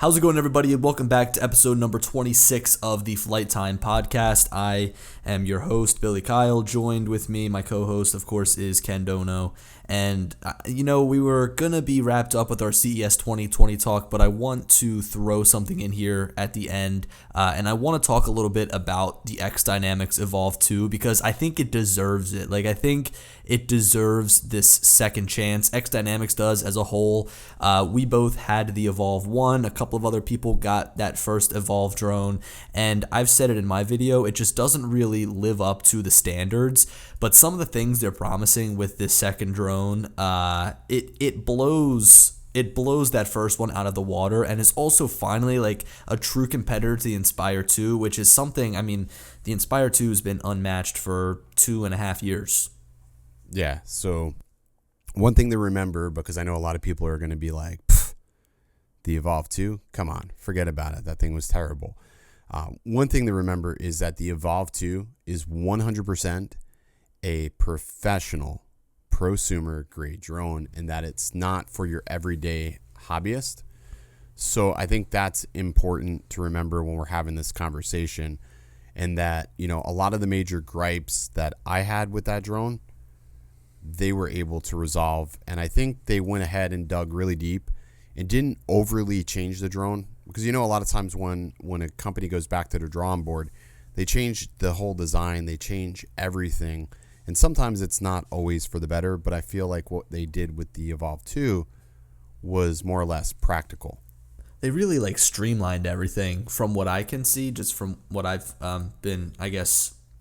How's it going, everybody? And welcome back to episode number 26 of the Flight Time Podcast. I am your host, Billy Kyle. Joined with me, my co-host, of course, is Ken Dono. And, we were going to be wrapped up with our CES 2020 talk, but I want to throw something in here at the end. And I want to talk a little bit about the XDynamics Evolve 2 because I think it deserves it. I think it deserves this second chance. XDynamics does as a whole. We both had the Evolve 1. A couple of other people got that first Evolve drone. And I've said it in my video, it just doesn't really live up to the standards. But some of the things they're promising with this second drone, it blows that first one out of the water, and is also finally a true competitor to the Inspire 2, which is something, the Inspire 2 has been unmatched for 2.5 years. Yeah, so one thing to remember, because I know a lot of people are going to be like, the Evolve 2, come on, forget about it. That thing was terrible. One thing to remember is that the Evolve 2 is 100% a professional prosumer grade drone, and that it's not for your everyday hobbyist. So I think that's important to remember when we're having this conversation, and that, a lot of the major gripes that I had with that drone, they were able to resolve. And I think they went ahead and dug really deep and didn't overly change the drone, because a lot of times when a company goes back to their drawing board, they change the whole design, they change everything. And sometimes it's not always for the better, but I feel like what they did with the Evolve 2 was more or less practical. They really streamlined everything from what I can see, just from what I've been,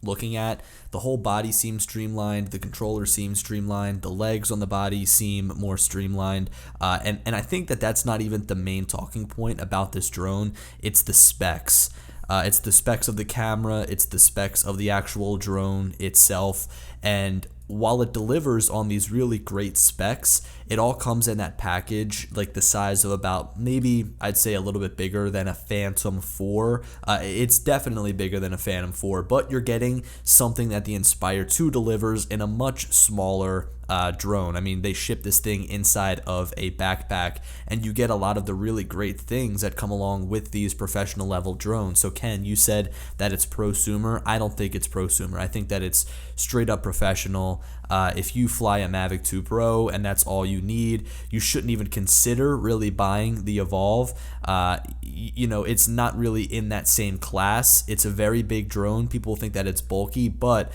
looking at. The whole body seems streamlined. The controller seems streamlined. The legs on the body seem more streamlined. And I think that's not even the main talking point about this drone. It's the specs. It's the specs of the camera. It's the specs of the actual drone itself. And while it delivers on these really great specs, it all comes in that package, the size of about, maybe I'd say a little bit bigger than a Phantom 4. It's definitely bigger than a Phantom 4, but you're getting something that the Inspire 2 delivers in a much smaller drone. They ship this thing inside of a backpack, and you get a lot of the really great things that come along with these professional level drones. So Ken, you said that it's prosumer. I don't think it's prosumer. I think that it's straight up professional. If you fly a Mavic 2 Pro and that's all you need, you shouldn't even consider really buying the Evolve. It's not really in that same class. It's a very big drone. People think that it's bulky, but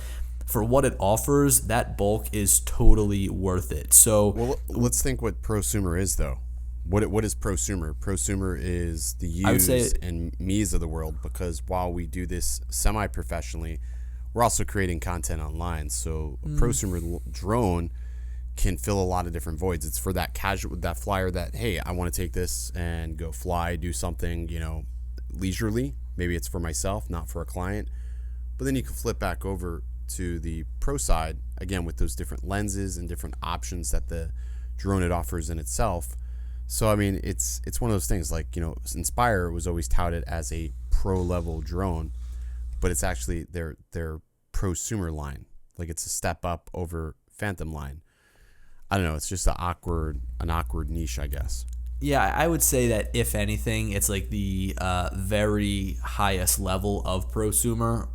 for what it offers, that bulk is totally worth it. So, well, let's think what prosumer is, though. What is prosumer? Prosumer is the yous and me's of the world, because while we do this semi-professionally, we're also creating content online. So a prosumer drone can fill a lot of different voids. It's for that casual, that flyer that, hey, I want to take this and go fly, do something, leisurely. Maybe it's for myself, not for a client. But then you can flip back over to the pro side, again, with those different lenses and different options that the drone it offers in itself. So, it's one of those things, Inspire was always touted as a pro level drone, but it's actually their prosumer line. It's a step up over Phantom line. I don't know. It's just an awkward niche, I guess. Yeah, I would say that if anything, it's the very highest level of prosumer,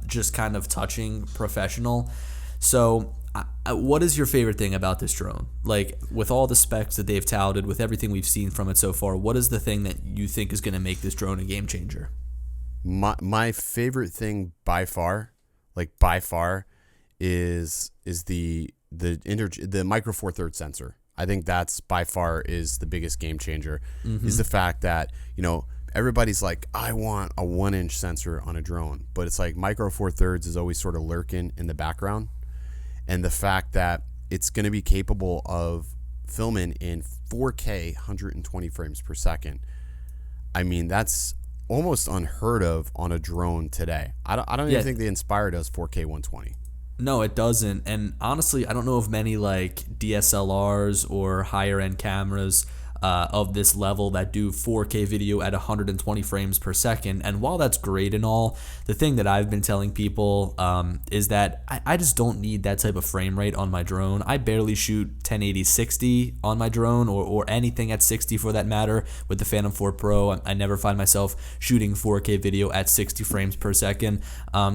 just kind of touching professional. So what is your favorite thing about this drone? With all the specs that they've touted, with everything we've seen from it so far, what is the thing that you think is going to make this drone a game changer? My favorite thing by far is the Micro Four Thirds sensor. I think that's by far is the biggest game changer. Is the fact that everybody's like, I want a 1-inch sensor on a drone, but it's Micro Four Thirds is always sort of lurking in the background, and the fact that it's going to be capable of filming in 4K 120 frames per second. That's almost unheard of on a drone today. I don't even think the Inspire does 4K 120. No, it doesn't. And honestly, I don't know of many DSLRs or higher end cameras of this level that do 4K video at 120 frames per second. And while that's great and all, the thing that I've been telling people is that I just don't need that type of frame rate on my drone. I barely shoot 1080 60 on my drone, or anything at 60 for that matter. With the Phantom 4 Pro, I never find myself shooting 4K video at 60 frames per second.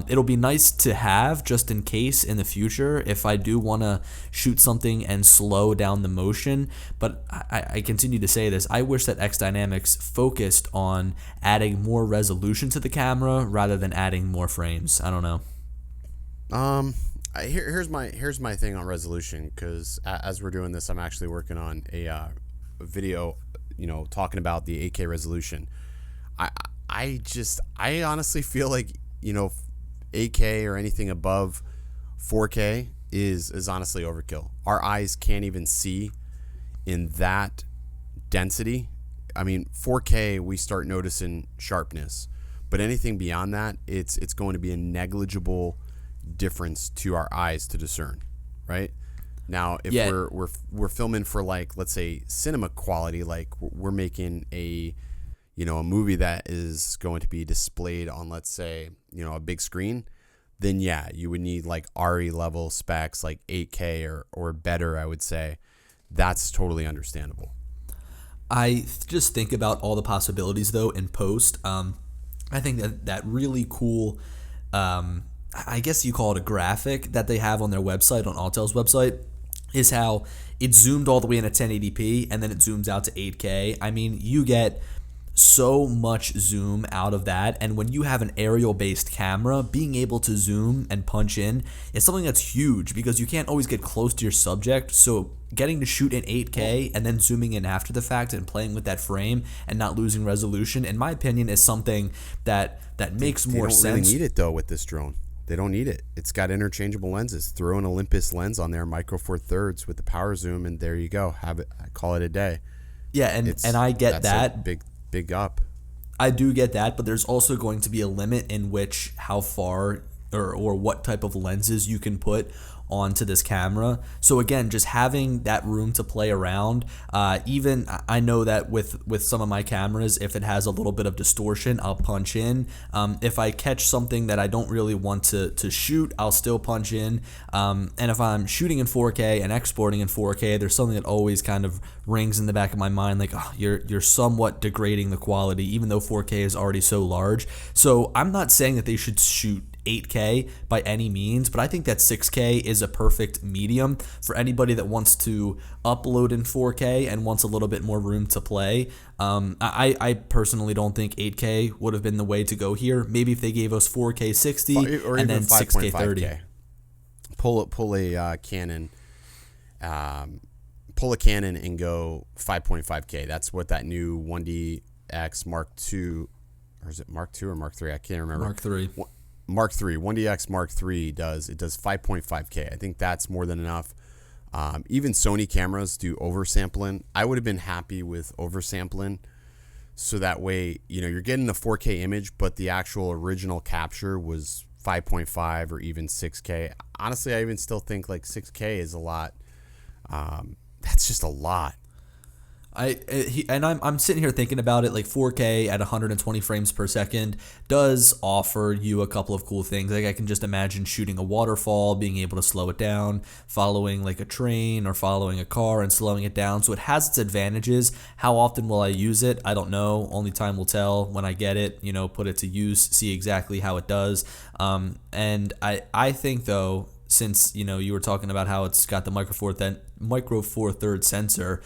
It'll be nice to have just in case in the future if I do want to shoot something and slow down the motion. But I continue to say this. I wish that XDynamics focused on adding more resolution to the camera rather than adding more frames. I don't know. Here's my thing on resolution, because as we're doing this, I'm actually working on a video, talking about the 8K resolution. I honestly feel like 8K or anything above 4K is honestly overkill. Our eyes can't even see in that density. I mean, 4K we start noticing sharpness, but anything beyond that, it's going to be a negligible difference to our eyes to discern, right? Now, if we're filming for, like, let's say cinema quality, like we're making a movie that is going to be displayed on, let's say, a big screen, then yeah, you would need like RE level specs, like 8K or better, I would say. That's totally understandable. I just think about all the possibilities though in post. I think that really cool, I guess you call it a graphic that they have on their website, on Autel's website, is how it zoomed all the way in at 1080p and then it zooms out to 8K. I mean, you get so much zoom out of that, and when you have an aerial based camera, being able to zoom and punch in is something that's huge, because you can't always get close to your subject. So getting to shoot in 8K and then zooming in after the fact and playing with that frame and not losing resolution, in my opinion, is something that makes more sense. They don't really need it though with this drone. They don't need it. It's got interchangeable lenses. Throw an Olympus lens on there, micro four thirds with the power zoom, and there you go. Have it. Call it a day. Yeah, and I get that. Big up. I do get that, but there's also going to be a limit in which how far or what type of lenses you can put onto this camera. So again, just having that room to play around. Even I know that with some of my cameras, if it has a little bit of distortion, I'll punch in. If I catch something that I don't really want to shoot, I'll still punch in. And if I'm shooting in 4K and exporting in 4K, there's something that always kind of rings in the back of my mind, like, oh, you're somewhat degrading the quality, even though 4K is already so large. So I'm not saying that they should shoot 8K by any means, but I think that 6K is a perfect medium for anybody that wants to upload in 4K and wants a little bit more room to play. I personally don't think 8K would have been the way to go here. Maybe if they gave us 4K 60 or and then 6K 30. Pull a Canon. Pull a Canon and go 5.5K. That's what that new 1DX Mark II, or is it Mark II or Mark III? I can't remember. Mark III. Mark III, 1DX Mark III does 5.5K. I think that's more than enough. Even Sony cameras do oversampling. I would have been happy with oversampling, so that way, you're getting a 4K image, but the actual original capture was 5.5 or even 6K. Honestly, I even still think like 6K is a lot. That's just a lot. I'm sitting here thinking about it, like 4K at 120 frames per second does offer you a couple of cool things. Like I can just imagine shooting a waterfall, being able to slow it down, following like a train or following a car and slowing it down. So it has its advantages. How often will I use it? I don't know. Only time will tell when I get it, put it to use, see exactly how it does. And I think though, since you were talking about how it's got the micro four thirds sensor,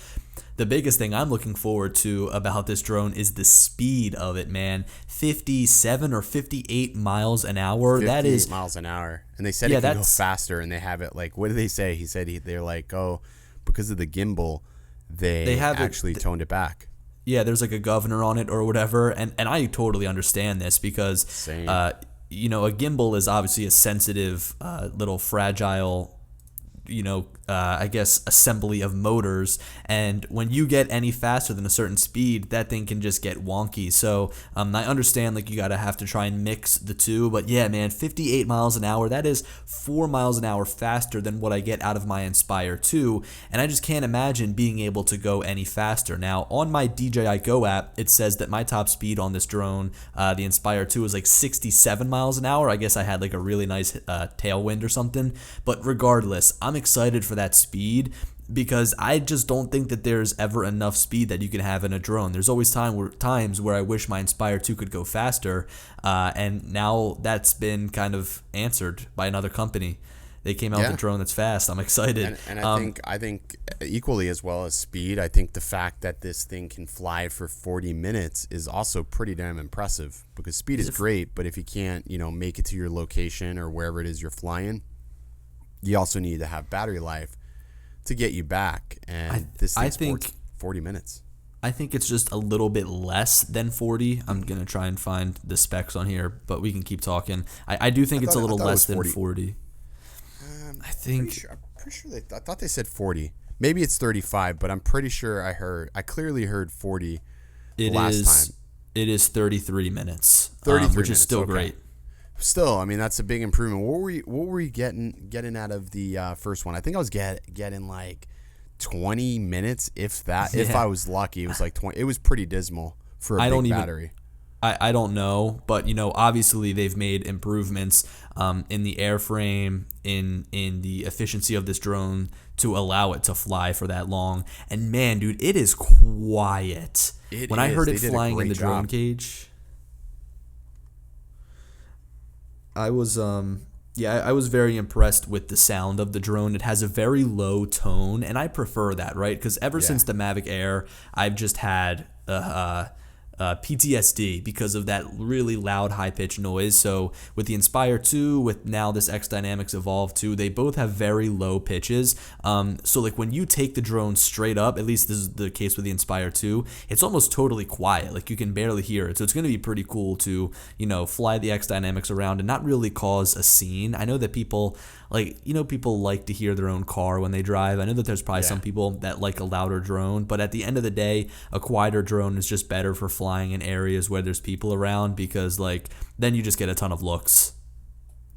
the biggest thing I'm looking forward to about this drone is the speed of it, man. 57 or 58 miles an hour. 58 that is miles an hour. And they said it can go faster, and they have it like, what did they say? He said they're like, oh, because of the gimbal, they have actually toned it back. Yeah, there's like a governor on it or whatever, and I totally understand this because a gimbal is obviously a sensitive, little fragile, I guess, assembly of motors. And when you get any faster than a certain speed, that thing can just get wonky. So I understand like you gotta have to try and mix the two, but yeah, man, 58 miles an hour, that is 4 miles an hour faster than what I get out of my Inspire 2, and I just can't imagine being able to go any faster. Now, on my DJI Go app, it says that my top speed on this drone, the Inspire 2, is like 67 miles an hour. I guess I had like a really nice tailwind or something, but regardless, I'm excited for that speed, because I just don't think that there's ever enough speed that you can have in a drone. There's always times where I wish my Inspire 2 could go faster, and now that's been kind of answered by another company. They came out with a drone that's fast. I'm excited. And I think equally as well as speed, I think the fact that this thing can fly for 40 minutes is also pretty damn impressive, because speed is great, but if you can't, make it to your location or wherever it is you're flying, you also need to have battery life to get you back. And this thing's 40 minutes. I think it's just a little bit less than 40. I'm going to try and find the specs on here, but we can keep talking. I do think it's a little less than 40. I think... I'm pretty sure I thought they said 40. Maybe it's 35, but I'm pretty sure I clearly heard 40 last time. It is 33 minutes, 33 which is still great. Still, I mean, that's a big improvement. What were you getting out of the first one? I think I was getting like 20 minutes, if that. Yeah. If I was lucky, it was like 20. It was pretty dismal for a big battery. I don't know, but obviously they've made improvements in the airframe, in the efficiency of this drone to allow it to fly for that long. And man, dude, it is quiet. I heard it flying in the drone cage, I was I was very impressed with the sound of the drone. It has a very low tone, and I prefer that, right? Because ever since the Mavic Air, I've just had PTSD because of that really loud, high-pitched noise. So with the Inspire 2, with now this XDynamics Evolve 2, they both have very low pitches. So like when you take the drone straight up, at least this is the case with the Inspire 2, it's almost totally quiet. Like you can barely hear it. So it's going to be pretty cool to, fly the XDynamics around and not really cause a scene. I know that people like to hear their own car when they drive. I know that there's probably some people that like a louder drone, but at the end of the day, a quieter drone is just better for flying in areas where there's people around, because then you just get a ton of looks.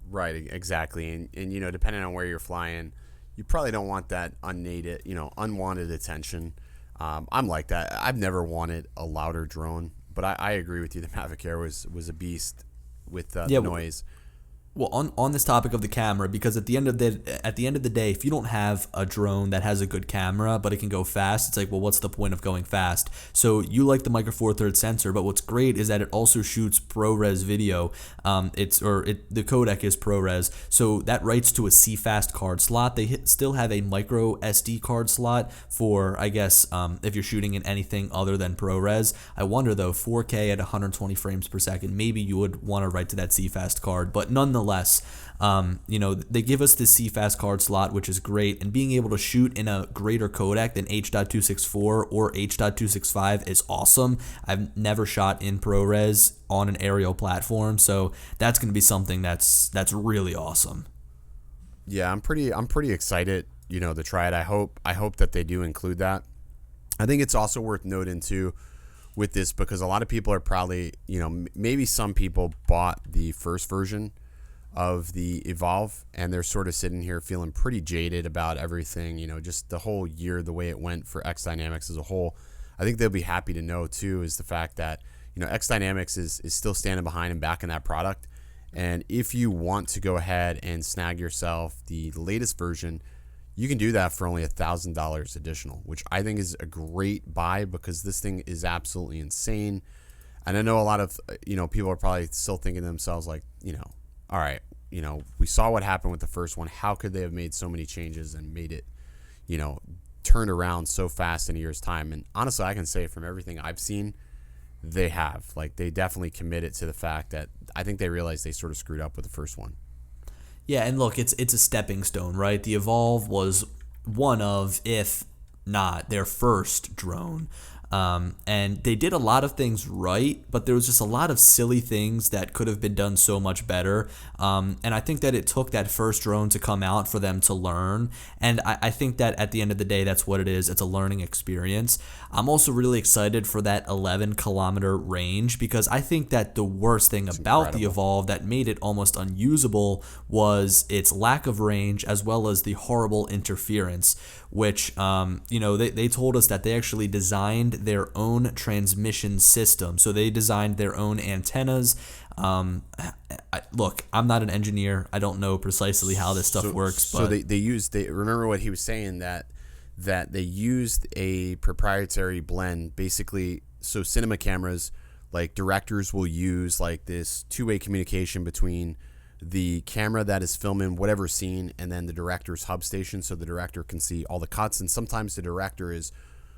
Right, exactly. And depending on where you're flying, you probably don't want that unwanted attention. I'm like that. I've never wanted a louder drone, but I agree with you. The Mavic Air was a beast with the noise. Well, on this topic of the camera, because at the end of the day, if you don't have a drone that has a good camera but it can go fast, it's like, well, what's the point of going fast? So you like the Micro Four Thirds sensor, but what's great is that it also shoots ProRes video. The codec is ProRes, so that writes to a CFast card slot. They still have a micro SD card slot for, I guess, if you're shooting in anything other than ProRes. I wonder though, 4K at 120 frames per second, maybe you would want to write to that CFast card, but nonetheless. They give us the CFast card slot, which is great, and being able to shoot in a greater codec than H.264 or H.265 is awesome. I've never shot in ProRes on an aerial platform, so that's going to be something that's really awesome. Yeah, I'm pretty excited, to try it. I hope that they do include that. I think it's also worth noting too with this, because a lot of people are probably, maybe some people bought the first version of the Evolve, and they're sort of sitting here feeling pretty jaded about everything, just the whole year, the way it went for XDynamics as a whole. I think they'll be happy to know too is the fact that XDynamics is still standing behind and backing that product. And if you want to go ahead and snag yourself the latest version, you can do that for only $1,000 additional, which I think is a great buy, because this thing is absolutely insane. And I know a lot of people are probably still thinking to themselves like, all right, we saw what happened with the first one. How could they have made so many changes and made it, turned around so fast in a year's time? And honestly, I can say from everything I've seen, they have. Like, they definitely committed to the fact that I think they realized they sort of screwed up with the first one. Yeah, and look, it's a stepping stone, right? The Evolve was one of, if not their first drone. And they did a lot of things right, but there was just a lot of silly things that could have been done so much better. And I think that it took that first drone to come out for them to learn. And I think that at the end of the day, that's what it is. It's a learning experience. I'm also really excited for that 11-kilometer range, because I think that the worst thing about the Evolve that made it almost unusable was its lack of range, as well as the horrible interference, which, they told us that they actually designed their own transmission system. So they designed their own antennas. Look, I'm not an engineer. I don't know precisely how this stuff works. So they remember what he was saying, that they used a proprietary blend, basically. So cinema cameras, like directors will use like this two-way communication between the camera that is filming whatever scene and then the director's hub station, so the director can see all the cuts. And sometimes the director is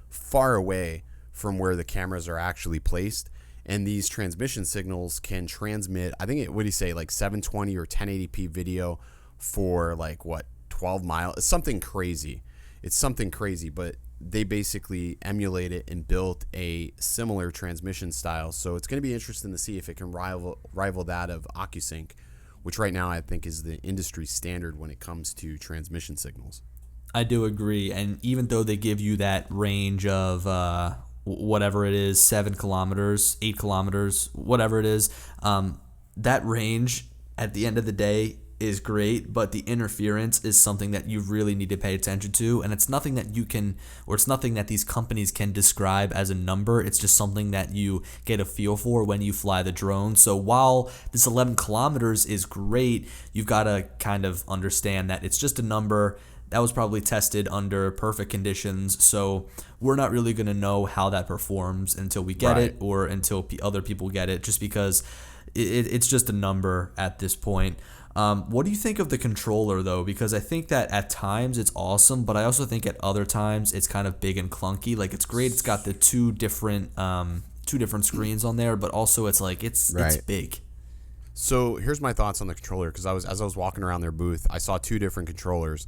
far away from where the cameras are actually placed, and these transmission signals can transmit, I think, what do you say, like 720 or 1080p video for like 12 miles. It's something crazy. But they basically emulate it and built a similar transmission style. So it's going to be interesting to see if it can rival that of OcuSync, which right now I think is the industry standard when it comes to transmission signals. I do agree. And even though they give you that range of whatever it is, 7 kilometers, 8 kilometers, whatever it is, that range at the end of the day is great, but the interference is something that you really need to pay attention to, and it's nothing that you can, or it's nothing that these companies can describe as a number. It's just something that you get a feel for when you fly the drone. So while this 11 kilometers is great, you've got to kind of understand that it's just a number that was probably tested under perfect conditions. So we're not really going to know how that performs until we get it, or until other people get it, just because it's just a number at this point. What do you think of the controller, though? Because I think that at times it's awesome, but I also think at other times it's kind of big and clunky. Like, it's great, it's got the two different screens on there, but also it's like it's big. So here's my thoughts on the controller, because as I was walking around their booth, I saw two different controllers.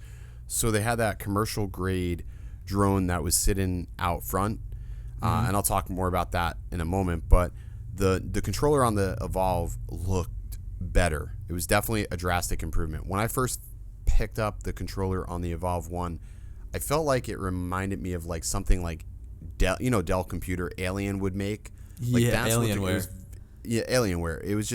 So they had that commercial grade drone that was sitting out front, and I'll talk more about that in a moment. But the controller on the Evolve looked better. It was definitely a drastic improvement. When I first picked up the controller on the Evolve 1, I felt like it reminded me of like something like Dell computer Alien would make. Like, Alienware. Alienware. It was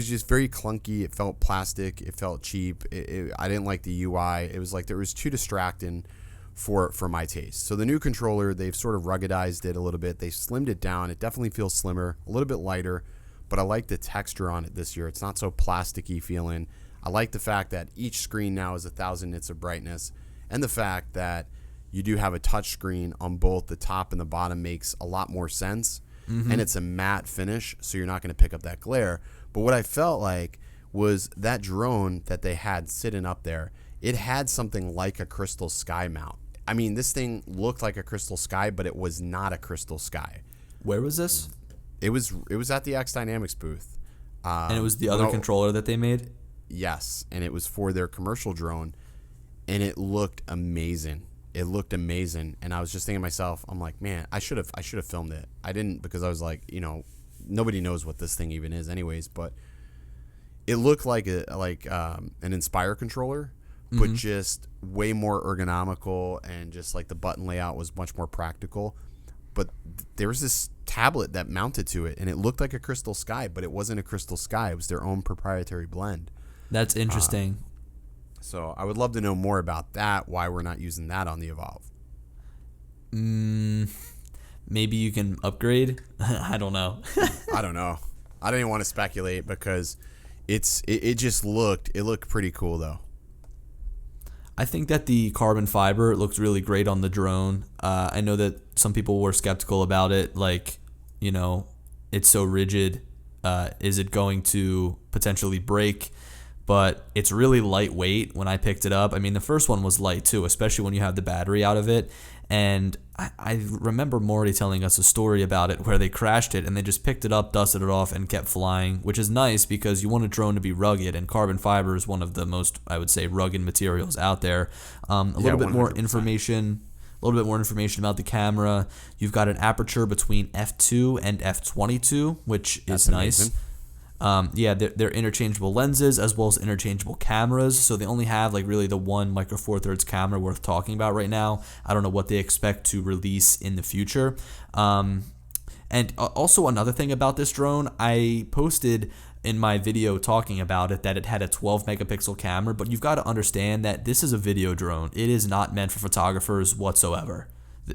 just very clunky. It felt plastic. It felt cheap. I didn't like the UI. It was like there was too distracting for my taste. So the new controller, they've sort of ruggedized it a little bit. They slimmed it down. It definitely feels slimmer, a little bit lighter, but I like the texture on it this year. It's not so plasticky feeling. I like the fact that each screen now is 1,000 nits of brightness, and the fact that you do have a touch screen on both the top and the bottom makes a lot more sense. And it's a matte finish, so you're not going to pick up that glare. But what I felt like was that drone that they had sitting up there, it had something like a Crystal Sky mount. I mean, this thing looked like a Crystal Sky, but it was not a Crystal Sky. Where was this? It was at the XDynamics booth. And it was the other controller that they made? Yes, and it was for their commercial drone, and it looked amazing. And I was just thinking to myself, I'm like, man, I should have filmed it. I didn't, because I was like, nobody knows what this thing even is anyways, but it looked like an Inspire controller, but just way more ergonomical, and just like the button layout was much more practical. But there was this tablet that mounted to it, and it looked like a Crystal Sky, but it wasn't a Crystal Sky. It was their own proprietary blend. That's interesting. So I would love to know more about that, why we're not using that on the Evolve. Maybe you can upgrade? I don't know. I don't know. I don't even want to speculate, because it just looked pretty cool, though. I think that the carbon fiber looks really great on the drone. I know that some people were skeptical about it, like, it's so rigid. Is it going to potentially break? But it's really lightweight when I picked it up. I mean, the first one was light too, especially when you have the battery out of it. And I remember Morty telling us a story about it where they crashed it and they just picked it up, dusted it off, and kept flying, which is nice because you want a drone to be rugged, and carbon fiber is one of the most, I would say, rugged materials out there. A little bit more information A little bit more information about the camera. You've got an aperture between f2 and f22, which is nice. Yeah, they're interchangeable lenses as well as interchangeable cameras. So they only have like really the one Micro Four Thirds camera worth talking about right now. I don't know what they expect to release in the future. And also another thing about this drone, I posted in my video talking about it that it had a 12 megapixel camera, but you've got to understand that this is a video drone. It is not meant for photographers whatsoever.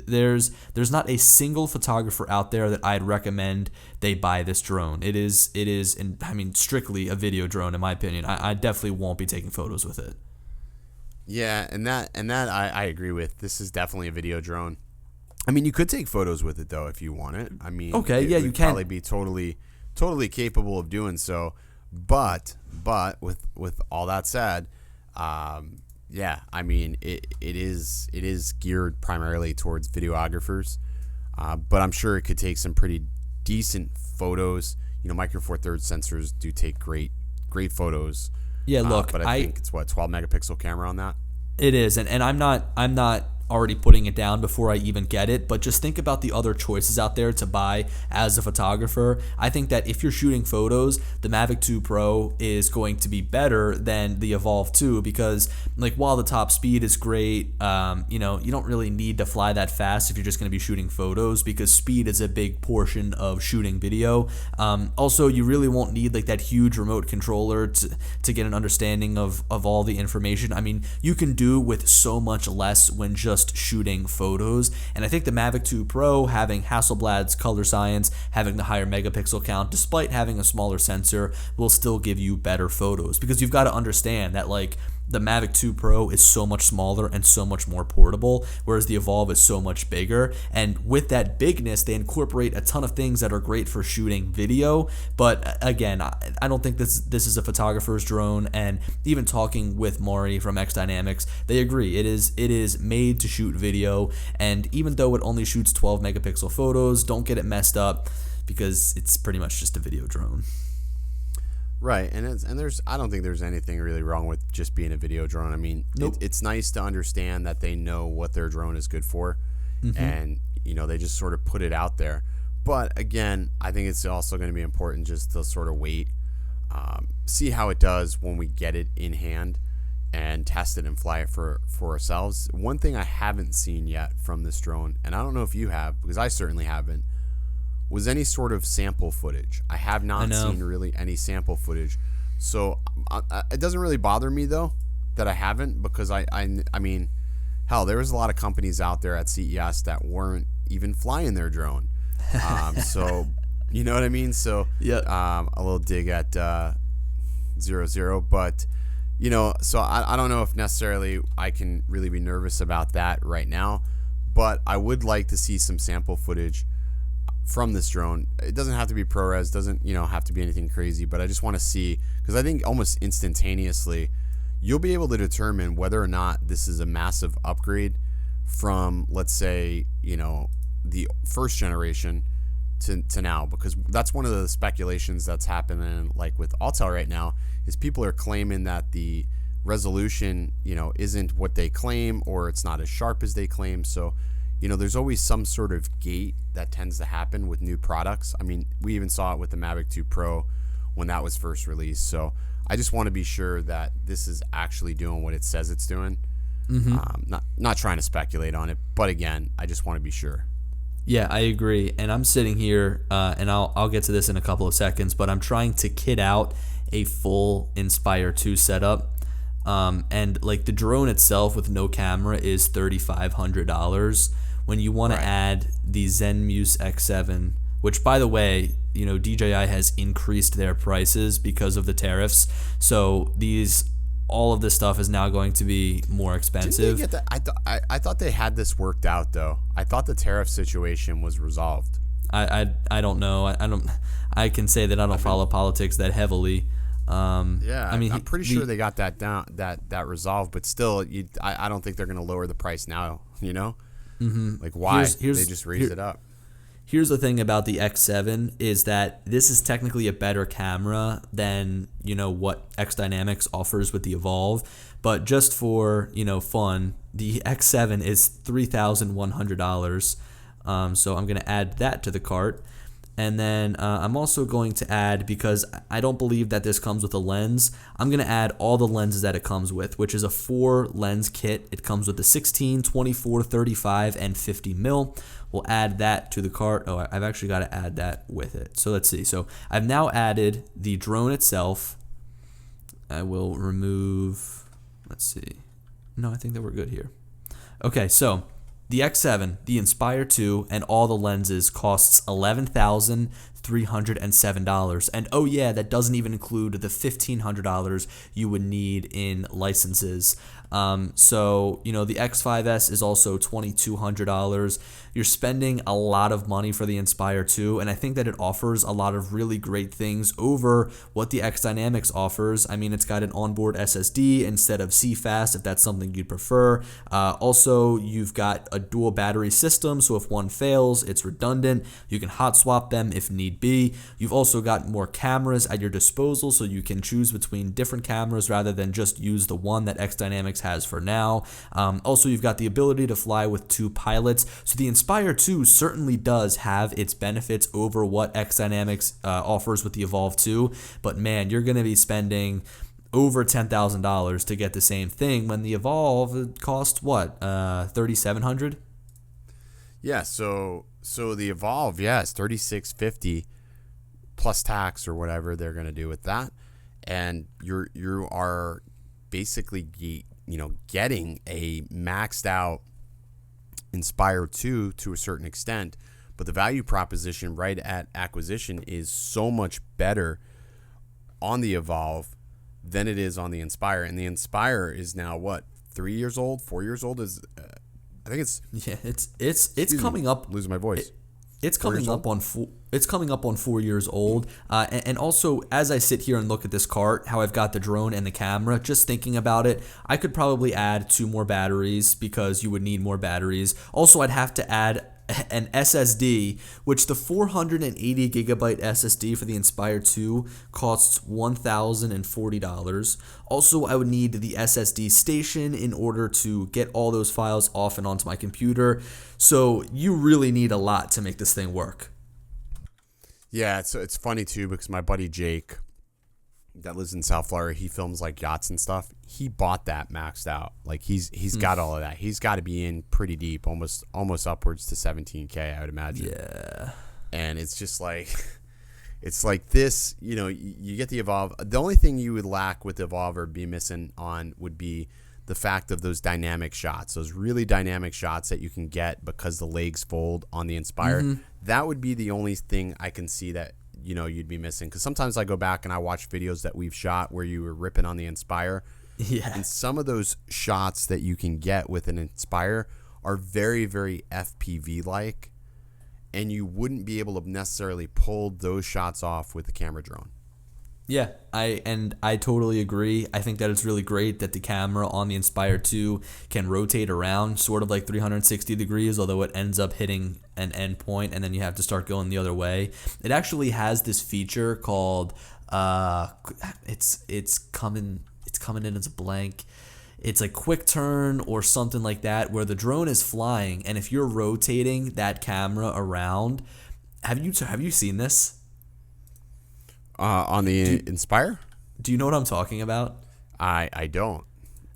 There's not a single photographer out there that I'd recommend they buy this drone. It is strictly a video drone in my opinion. I definitely won't be taking photos with it. Yeah, and that I agree with. This is definitely a video drone. I mean, you could take photos with it though if you want it. I mean, okay, it yeah, would you can probably be totally capable of doing so. But with all that said, yeah, I mean, it is geared primarily towards videographers, but I'm sure it could take some pretty decent photos. You know, Micro Four Thirds sensors do take great photos. Yeah, look, but I think it's 12 megapixel camera on that. It is, and I'm not already putting it down before I even get it, but just think about the other choices out there to buy as a photographer. I think that if you're shooting photos, the Mavic 2 Pro is going to be better than the Evolve 2 because, like, while the top speed is great, you don't really need to fly that fast if you're just going to be shooting photos because speed is a big portion of shooting video. Also, you really won't need like that huge remote controller to get an understanding of all the information. I mean, you can do with so much less when just shooting photos, and I think the Mavic 2 Pro, having Hasselblad's color science, having the higher megapixel count, despite having a smaller sensor, will still give you better photos because you've got to understand that like the Mavic 2 Pro is so much smaller and so much more portable, whereas the Evolve is so much bigger. And with that bigness, they incorporate a ton of things that are great for shooting video. But again, I don't think this is a photographer's drone. And even talking with Maury from XDynamics, they agree it is made to shoot video. And even though it only shoots 12 megapixel photos, don't get it messed up because it's pretty much just a video drone. Right, and I don't think there's anything really wrong with just being a video drone. I mean, nope. It's nice to understand that they know what their drone is good for, and they just sort of put it out there. But again, I think it's also going to be important just to sort of wait, see how it does when we get it in hand, and test it and fly it for ourselves. One thing I haven't seen yet from this drone, and I don't know if you have, because I certainly haven't, was any sort of sample footage. I have not seen really any sample footage. So it doesn't really bother me, though, that I haven't, because I mean, hell, there was a lot of companies out there at CES that weren't even flying their drone. So, you know what I mean? So, yeah, a little dig at 00, but, so I don't know if necessarily I can really be nervous about that right now, but I would like to see some sample footage from this drone. It doesn't have to be ProRes, doesn't have to be anything crazy, but I just want to see, because I think almost instantaneously you'll be able to determine whether or not this is a massive upgrade from, let's say, the first generation to now, because that's one of the speculations that's happening, like with Autel right now, is people are claiming that the resolution isn't what they claim, or it's not as sharp as they claim. So there's always some sort of gate that tends to happen with new products. I mean, we even saw it with the Mavic 2 Pro when that was first released. So I just want to be sure that this is actually doing what it says it's doing. Not trying to speculate on it, but again, I just want to be sure. Yeah, I agree. And I'm sitting here, and I'll get to this in a couple of seconds, but I'm trying to kit out a full Inspire 2 setup. And like the drone itself with no camera is $3,500. When you want to add the ZenMuse X7, which by the way, DJI has increased their prices because of the tariffs. So all of this stuff is now going to be more expensive. Didn't they get that? I thought they had this worked out though. I thought the tariff situation was resolved. I don't know. I can say that I don't follow politics that heavily. Yeah, I mean, I'm pretty sure they got that down, that resolved, but still, I don't think they're going to lower the price now. Like why? They just raised it up. Here's the thing about the X7 is that this is technically a better camera than what XDynamics offers with the Evolve, but just for fun, the X7 is $3,100. So I'm going to add that to the cart. And then I'm also going to add, because I don't believe that this comes with a lens, I'm going to add all the lenses that it comes with, which is a 4-lens kit. It comes with the 16, 24, 35, and 50 mil. We'll add that to the cart. Oh, I've actually got to add that with it. So let's see. So I've now added the drone itself. I will remove, let's see. No, I think that we're good here. Okay, so the X7, the Inspire 2, and all the lenses costs $11,307. And oh yeah, that doesn't even include the $1,500 you would need in licenses. So, the X5S is also $2,200. You're spending a lot of money for the Inspire 2, and I think that it offers a lot of really great things over what the XDynamics offers. I mean, it's got an onboard SSD instead of CFast, if that's something you'd prefer. Also, you've got a dual battery system, so if one fails, it's redundant. You can hot swap them if need be. You've also got more cameras at your disposal, so you can choose between different cameras rather than just use the one that XDynamics has for now. Also, you've got the ability to fly with 2 pilots, so the Inspire 2 certainly does have its benefits over what XDynamics offers with the Evolve 2, but man, you're going to be spending over $10,000 to get the same thing when the Evolve costs what, $3,700? Yeah, so the Evolve, it's $3,650 plus tax or whatever they're going to do with that, and you are basically getting a maxed out Inspire 2 to a certain extent, but the value proposition right at acquisition is so much better on the Evolve than it is on the Inspire. And the Inspire is now what, 3 years old, 4 years old? I think it's it's coming up. Losing my voice. It's coming up on 4 years old. And also, as I sit here and look at this cart, how I've got the drone and the camera, just thinking about it, I could probably add 2 more batteries because you would need more batteries. Also, I'd have to add an SSD, which the 480 gigabyte SSD for the Inspire 2 costs $1,040. Also, I would need the SSD station in order to get all those files off and onto my computer. So you really need a lot to make this thing work. Yeah, it's funny too because my buddy Jake that lives in South Florida, he films like yachts and stuff. He bought that maxed out. Like he's got all of that. He's got to be in pretty deep, almost upwards to 17K, I would imagine. Yeah. And it's just like it's like this, you get the Evolve. The only thing you would lack with the Evolve or be missing on would be the fact of those dynamic shots, those really dynamic shots that you can get because the legs fold on the Inspire. Mm-hmm. That would be the only thing I can see that you'd be missing, because sometimes I go back and I watch videos that we've shot where you were ripping on the Inspire. Yeah. And some of those shots that you can get with an Inspire are very, very FPV like, and you wouldn't be able to necessarily pull those shots off with the camera drone. Yeah, I totally agree. I think that it's really great that the camera on the Inspire 2 can rotate around sort of like 360 degrees, although it ends up hitting an end point and then you have to start going the other way. It actually has this feature called it's coming in as a blank. It's like quick turn or something like that, where the drone is flying and if you're rotating that camera around, have you seen this? On the Inspire? Do you know what I'm talking about? I don't.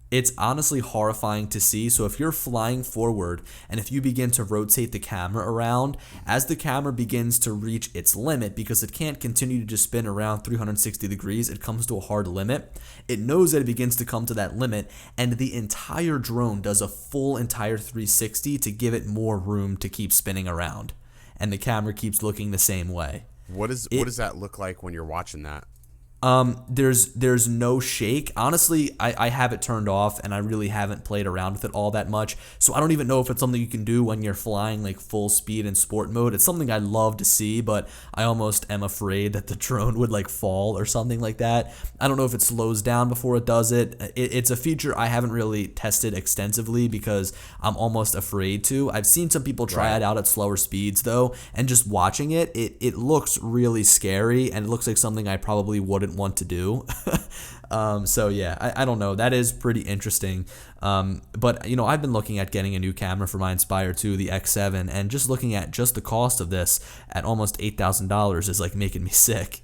It's honestly horrifying to see. So if you're flying forward and if you begin to rotate the camera around, as the camera begins to reach its limit, because it can't continue to just spin around 360 degrees, it comes to a hard limit. It knows that it begins to come to that limit, and the entire drone does a full entire 360 to give it more room to keep spinning around. And the camera keeps looking the same way. What does that look like when you're watching that? There's no shake. Honestly, I have it turned off and I really haven't played around with it all that much. So I don't even know if it's something you can do when you're flying like full speed in sport mode. It's something I'd love to see, but I almost am afraid that the drone would like fall or something like that. I don't know if it slows down before it does it. It's a feature I haven't really tested extensively because I'm almost afraid to. I've seen some people try it out at slower speeds though, and just watching it looks really scary and it looks like something I probably wouldn't wouldn't want to do. So yeah, I don't know. That is pretty interesting. But I've been looking at getting a new camera for my Inspire 2, the X7, and just looking at just the cost of this at almost $8,000 is like making me sick.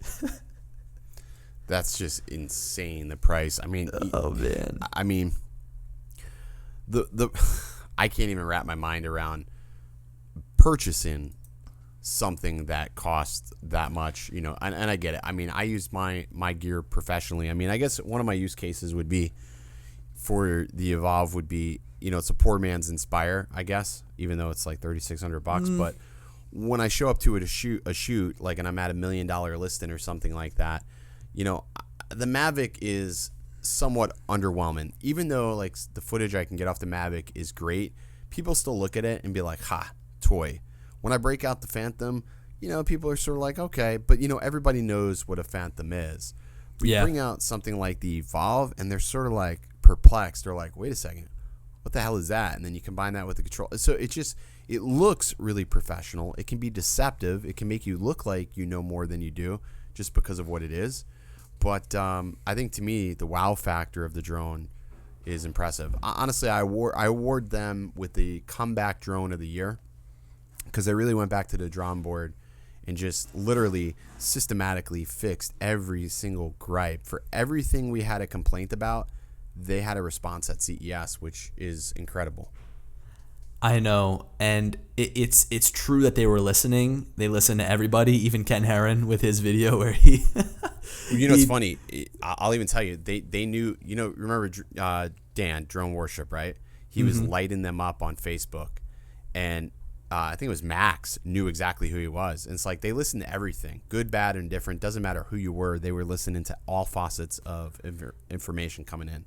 That's just insane, the price. I mean, oh man. I mean, the I can't even wrap my mind around purchasing something that costs that much, and I get it. I mean, I use my gear professionally. I mean, I guess one of my use cases would be for the Evolve would be, it's a poor man's Inspire, I guess, even though it's like $3,600. But when I show up to it a shoot like, and I'm at $1 million listing or something like that, the Mavic is somewhat underwhelming. Even though like the footage I can get off the Mavic is great, people still look at it and be like, ha, toy. When I break out the Phantom, people are sort of like, okay, but everybody knows what a Phantom is. But you bring out something like the Evolve and they're sort of like perplexed. They're like, wait a second, what the hell is that? And then you combine that with the control. So it looks really professional. It can be deceptive. It can make you look like you know more than you do just because of what it is. But I think to me, the wow factor of the drone is impressive. Honestly, I award them with the comeback drone of the year because they really went back to the drawing board and just literally systematically fixed every single gripe. For everything we had a complaint about, they had a response at CES, which is incredible. I know, and it's true that they were listening. They listened to everybody, even Ken Herron with his video where he... It's funny. I'll even tell you, they knew, remember Dan, Drone Worship, right? He was lighting them up on Facebook, and I think it was Max knew exactly who he was. And it's like they listened to everything, good, bad, and different. Doesn't matter who you were. They were listening to all facets of information coming in.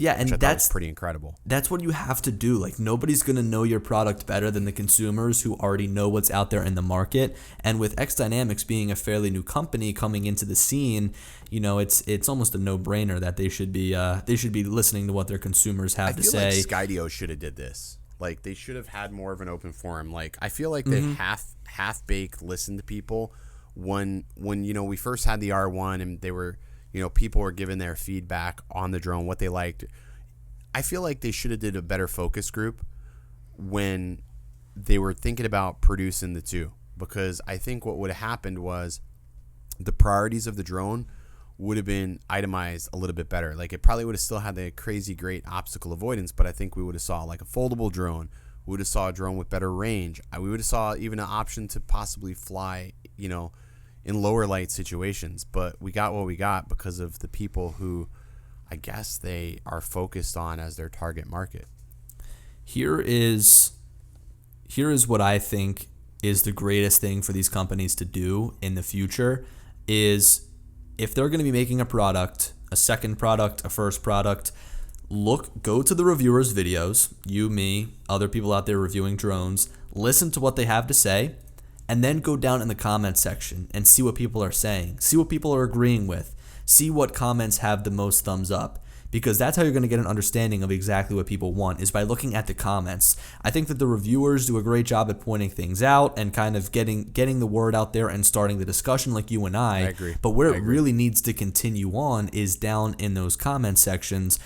Yeah, and that's pretty incredible. That's what you have to do. Like, nobody's going to know your product better than the consumers who already know what's out there in the market. And with XDynamics being a fairly new company coming into the scene, it's almost a no-brainer that they should be listening to what their consumers have to say. I feel like Skydio should have did this. Like, they should have had more of an open forum. Like, I feel like they half-baked listened to people when we first had the R1 and they were, people were giving their feedback on the drone, what they liked. I feel like they should have did a better focus group when they were thinking about producing the two, because I think what would have happened was the priorities of the drone would have been itemized a little bit better. Like, it probably would have still had the crazy great obstacle avoidance, but I think we would have saw like a foldable drone. We would have saw a drone with better range. We would have saw even an option to possibly fly, in lower light situations. But we got what we got because of the people who I guess they are focused on as their target market. Here is what I think is the greatest thing for these companies to do in the future is, if they're going to be making a product, a second product, a first product, go to the reviewers' videos, you, me, other people out there reviewing drones, listen to what they have to say, and then go down in the comments section and see what people are saying, see what people are agreeing with, see what comments have the most thumbs up. Because that's how you're going to get an understanding of exactly what people want, is by looking at the comments. I think that the reviewers do a great job at pointing things out and kind of getting the word out there and starting the discussion like you and I. I agree. But where it really needs to continue on is down in those comment sections,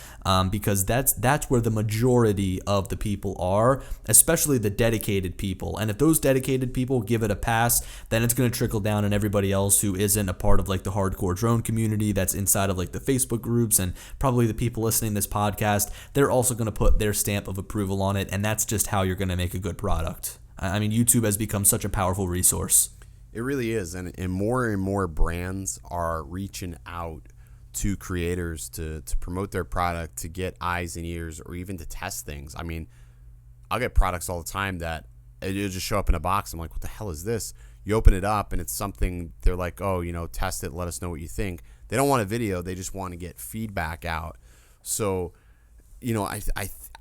because that's where the majority of the people are, especially the dedicated people. And if those dedicated people give it a pass, then it's going to trickle down on everybody else who isn't a part of like the hardcore drone community that's inside of like the Facebook groups, and probably the people listening to this podcast. They're also going to put their stamp of approval on it, and that's just how you're going to make a good product. I mean, YouTube has become such a powerful resource. It really is, and more brands are reaching out to creators to promote their product, to get eyes and ears, or even to test things. I mean, I'll get products all the time that it'll just show up in a box. I'm like, what the hell is this? You open it up, and it's something, they're like, oh, test it, let us know what you think. They don't want a video, they just want to get feedback out. So, I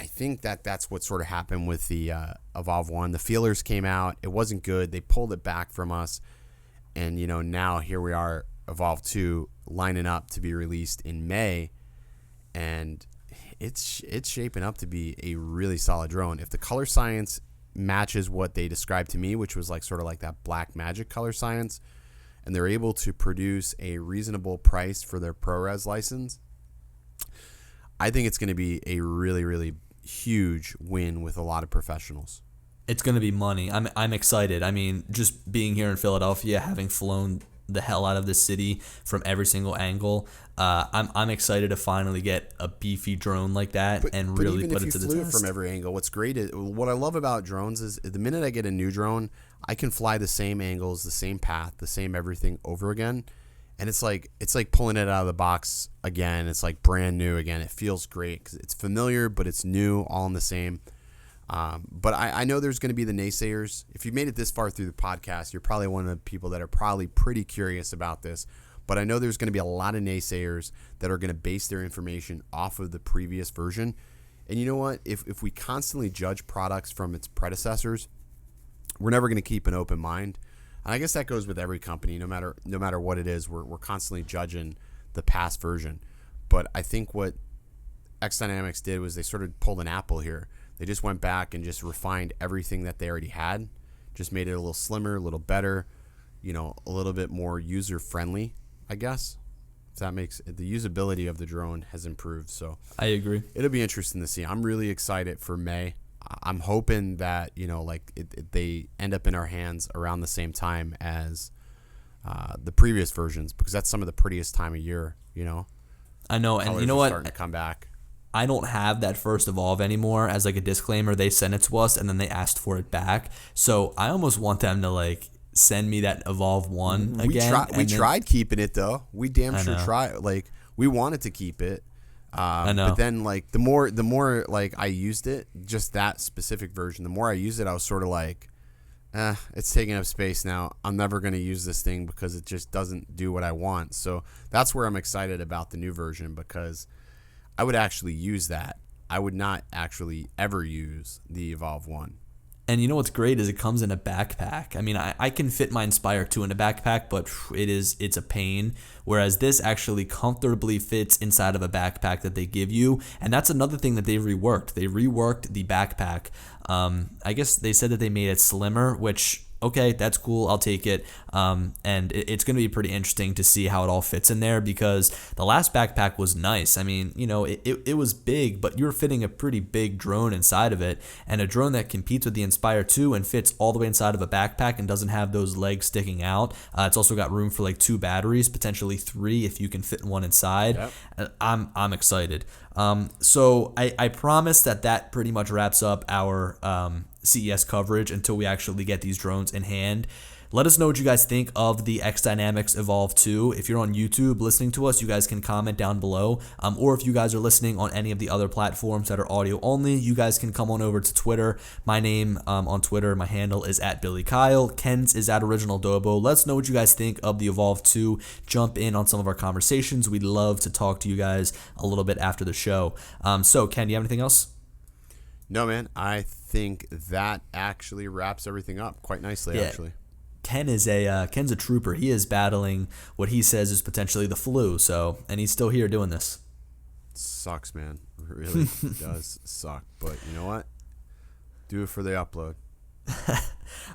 think that's what sort of happened with the Evolve 1. The feelers came out. It wasn't good. They pulled it back from us. And, now here we are, Evolve 2, lining up to be released in May. And it's shaping up to be a really solid drone. If the color science matches what they described to me, which was like sort of like that black magic color science, and they're able to produce a reasonable price for their ProRes license, I think it's going to be a really, really huge win with a lot of professionals. It's going to be money. I'm excited. I mean, just being here in Philadelphia, having flown the hell out of the city from every single angle, I'm excited to finally get a beefy drone like that and really put it to the test. But even if you flew from every angle, what's great is what I love about drones is the minute I get a new drone, I can fly the same angles, the same path, the same everything over again, and it's like pulling it out of the box again. It's like brand new again. It feels great because it's familiar, but it's new, all in the same. But I know there's going to be the naysayers. If you made it this far through the podcast, you're probably one of the people that are probably pretty curious about this. But I know there's going to be a lot of naysayers that are going to base their information off of the previous version. And you know what? If we constantly judge products from its predecessors, we're never going to keep an open mind. And I guess that goes with every company, no matter what it is. We're constantly judging the past version. But I think what XDynamics did was they sort of pulled an Apple here. They just went back and just refined everything that they already had, just made it a little slimmer, a little better, a little bit more user-friendly, I guess. If that makes the usability of the drone has improved. So I agree. It'll be interesting to see. I'm really excited for May. I'm hoping that, they end up in our hands around the same time as the previous versions, because that's some of the prettiest time of year, I know, and Colors you know are what? starting to come back. I don't have that first Evolve anymore. As like a disclaimer, they sent it to us and then they asked for it back. So I almost want them to send me that Evolve 1 again. We tried keeping it though. We damn sure tried. We wanted to keep it. I know. But then the more I used it, just that specific version, the more I used it, I was sort of it's taking up space now. I'm never going to use this thing because it just doesn't do what I want. So that's where I'm excited about the new version, because I would actually use that. I would not actually ever use the Evolve 1. And you know what's great is it comes in a backpack. I mean, I can fit my Inspire 2 in a backpack, but it's a pain. Whereas this actually comfortably fits inside of a backpack that they give you. And that's another thing that they reworked. They reworked the backpack. I guess they said that they made it slimmer, which, okay, that's cool. I'll take it. And it's going to be pretty interesting to see how it all fits in there, because the last backpack was nice. I mean, it was big, but you're fitting a pretty big drone inside of it. And a drone that competes with the Inspire 2 and fits all the way inside of a backpack and doesn't have those legs sticking out. It's also got room for 2 batteries, potentially 3 if you can fit one inside. Yep. I'm excited. So I promise that pretty much wraps up our CES coverage until we actually get these drones in hand. Let us know what you guys think of the XDynamics Evolve 2. If you're on YouTube listening to us, you guys can comment down below. Or if you guys are listening on any of the other platforms that are audio only, you guys can come on over to Twitter. My name on Twitter, my handle is @BillyKyle. Ken's is @OriginalDobo. Let us know what you guys think of the Evolve 2. Jump in on some of our conversations. We'd love to talk to you guys a little bit after the show. So, Ken, do you have anything else? No, man. I think that actually wraps everything up quite nicely, actually. Ken's a trooper. He is battling what he says is potentially the flu. And he's still here doing this. Sucks, man. It really does suck. But you know what? Do it for the upload.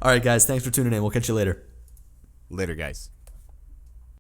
All right, guys. Thanks for tuning in. We'll catch you later. Later, guys.